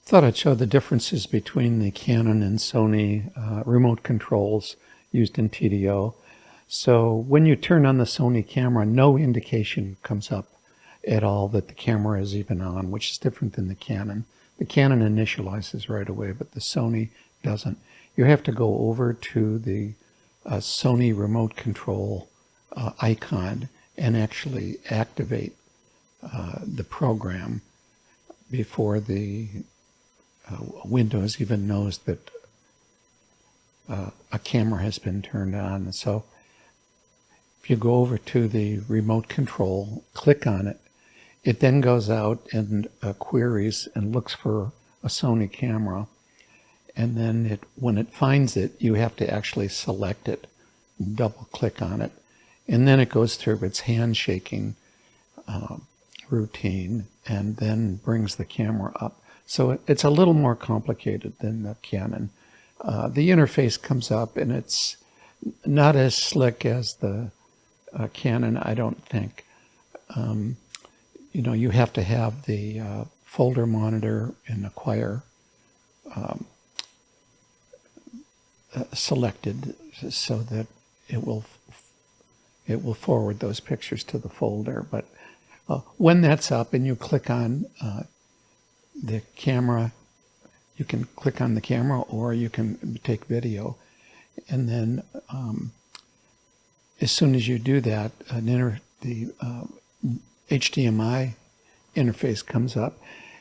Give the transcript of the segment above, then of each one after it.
Thought I'd show the differences between the Canon and Sony remote controls used in TDO. So when you turn on the Sony camera, no indication comes up at all that the camera is even on, which is different than the Canon. The Canon initializes right away, but the Sony doesn't. You have to go over to the Sony remote control icon and actually activate the program before the Windows even knows that a camera has been turned on. So if you go over to the remote control, click on it, it then goes out and queries and looks for a Sony camera. And then when it finds it, you have to actually select it, double click on it. And then it goes through its handshaking routine and then brings the camera up. So it's a little more complicated than the Canon. The interface comes up and it's not as slick as the Canon, I don't think. You know, you have to have the folder monitor and acquire selected so that it will forward those pictures to the folder. But when that's up and you click on the camera, you can click on the camera or you can take video. And then as soon as you do that, the HDMI interface comes up.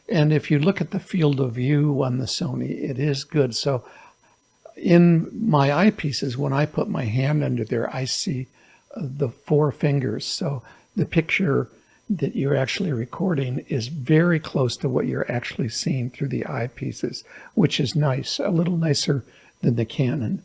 And if you look at the field of view on the Sony, it is good. So in my eyepieces, when I put my hand under there, I see the 4 fingers. So the picture that you're actually recording is very close to what you're actually seeing through the eyepieces, which is nice, a little nicer than the Canon.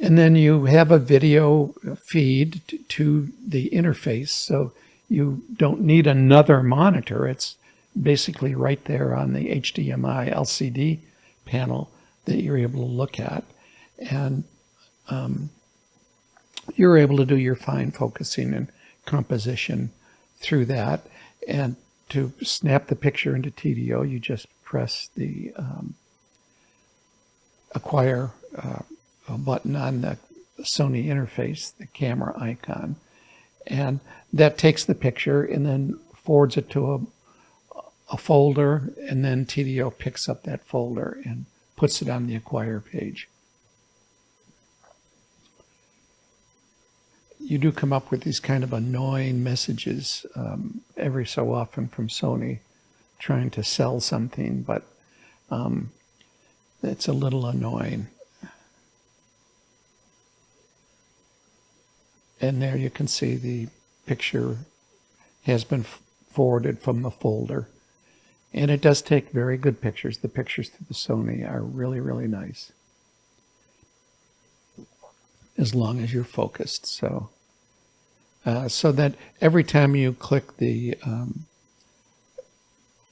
And then you have a video feed to the interface, so you don't need another monitor. It's basically right there on the HDMI LCD panel that you're able to look at. And you're able to do your fine focusing and composition through that. And to snap the picture into TDO, you just press the acquire button on the Sony interface, the camera icon, and that takes the picture and then forwards it to a folder, and then TDO picks up that folder and puts it on the acquire page. You do come up with these kind of annoying messages every so often from Sony trying to sell something, but it's a little annoying. And there you can see the picture has been forwarded from the folder. And it does take very good pictures. The pictures through the Sony are really, really nice, as long as you're focused. So that every time you click the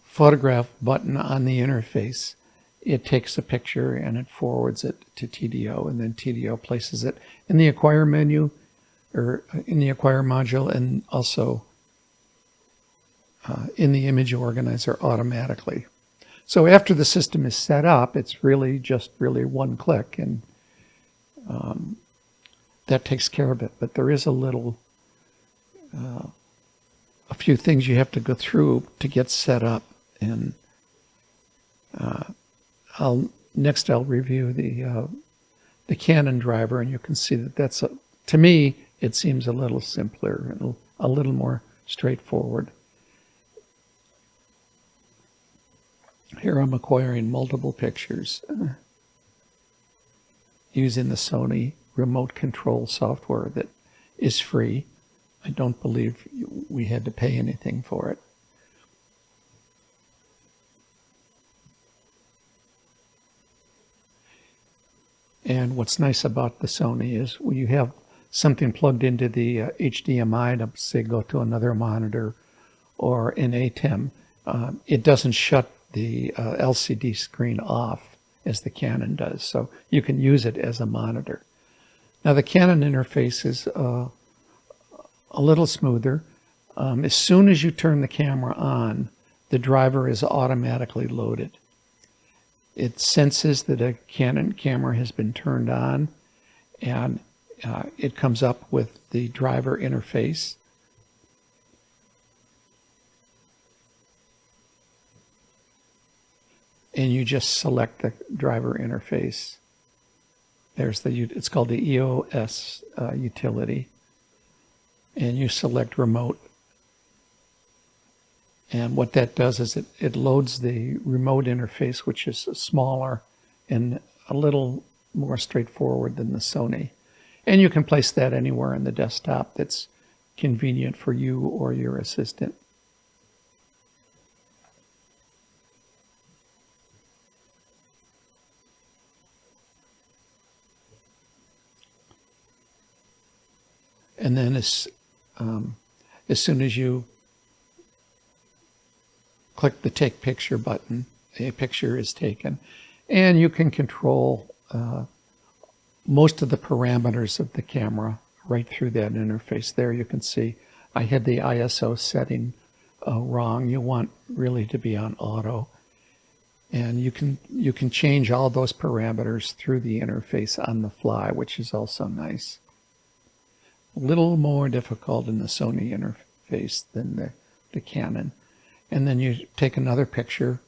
photograph button on the interface, it takes a picture and it forwards it to TDO, and then TDO places it in the acquire menu or in the acquire module, and also in the image organizer automatically. So after the system is set up, it's really just one click, and that takes care of it. But there is a few things you have to go through to get set up, and I'll review the Canon driver, and you can see that that's to me it seems a little simpler and a little more straightforward. Here I'm acquiring multiple pictures using the Sony remote control software that is free. I don't believe we had to pay anything for it. And what's nice about the Sony is when you have something plugged into the HDMI to, say, go to another monitor or an ATEM, it doesn't shut the LCD screen off as the Canon does, so you can use it as a monitor. Now the Canon interface is a little smoother. As soon as you turn the camera on, the driver is automatically loaded. It senses that a Canon camera has been turned on, and it comes up with the driver interface. And you just select the driver interface. It's called the EOS utility. And you select remote. And what that does is it loads the remote interface, which is smaller and a little more straightforward than the Sony. And you can place that anywhere in the desktop that's convenient for you or your assistant. And then as soon as you click the Take Picture button, a picture is taken. And you can control most of the parameters of the camera right through that interface. There you can see I had the ISO setting wrong. You want really to be on auto. And you can change all those parameters through the interface on the fly, which is also nice. A little more difficult in the Sony interface than the Canon. And then you take another picture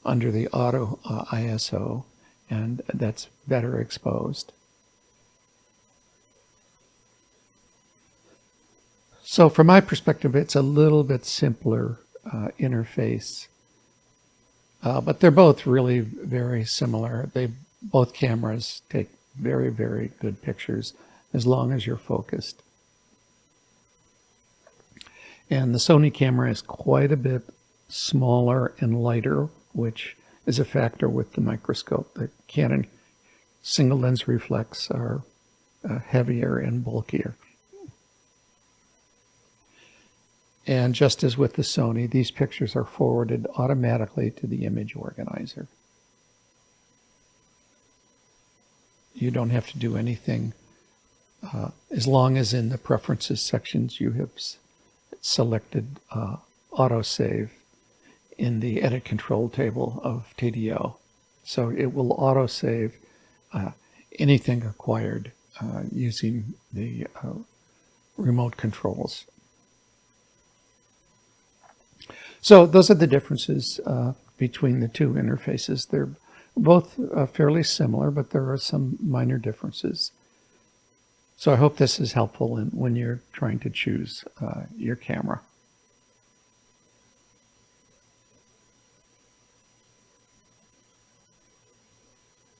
under the auto ISO, and that's better exposed. So from my perspective, it's a little bit simpler interface. But they're both really very similar. Both cameras take very, very good pictures as long as you're focused. And the Sony camera is quite a bit smaller and lighter, which is a factor with the microscope. The Canon single lens reflex are heavier and bulkier. And just as with the Sony, these pictures are forwarded automatically to the image organizer. You don't have to do anything as long as in the preferences sections you have selected autosave in the edit control table of TDO. So it will autosave anything acquired using the remote controls. So those are the differences between the two interfaces. They're both fairly similar, but there are some minor differences. So I hope this is helpful when you're trying to choose your camera.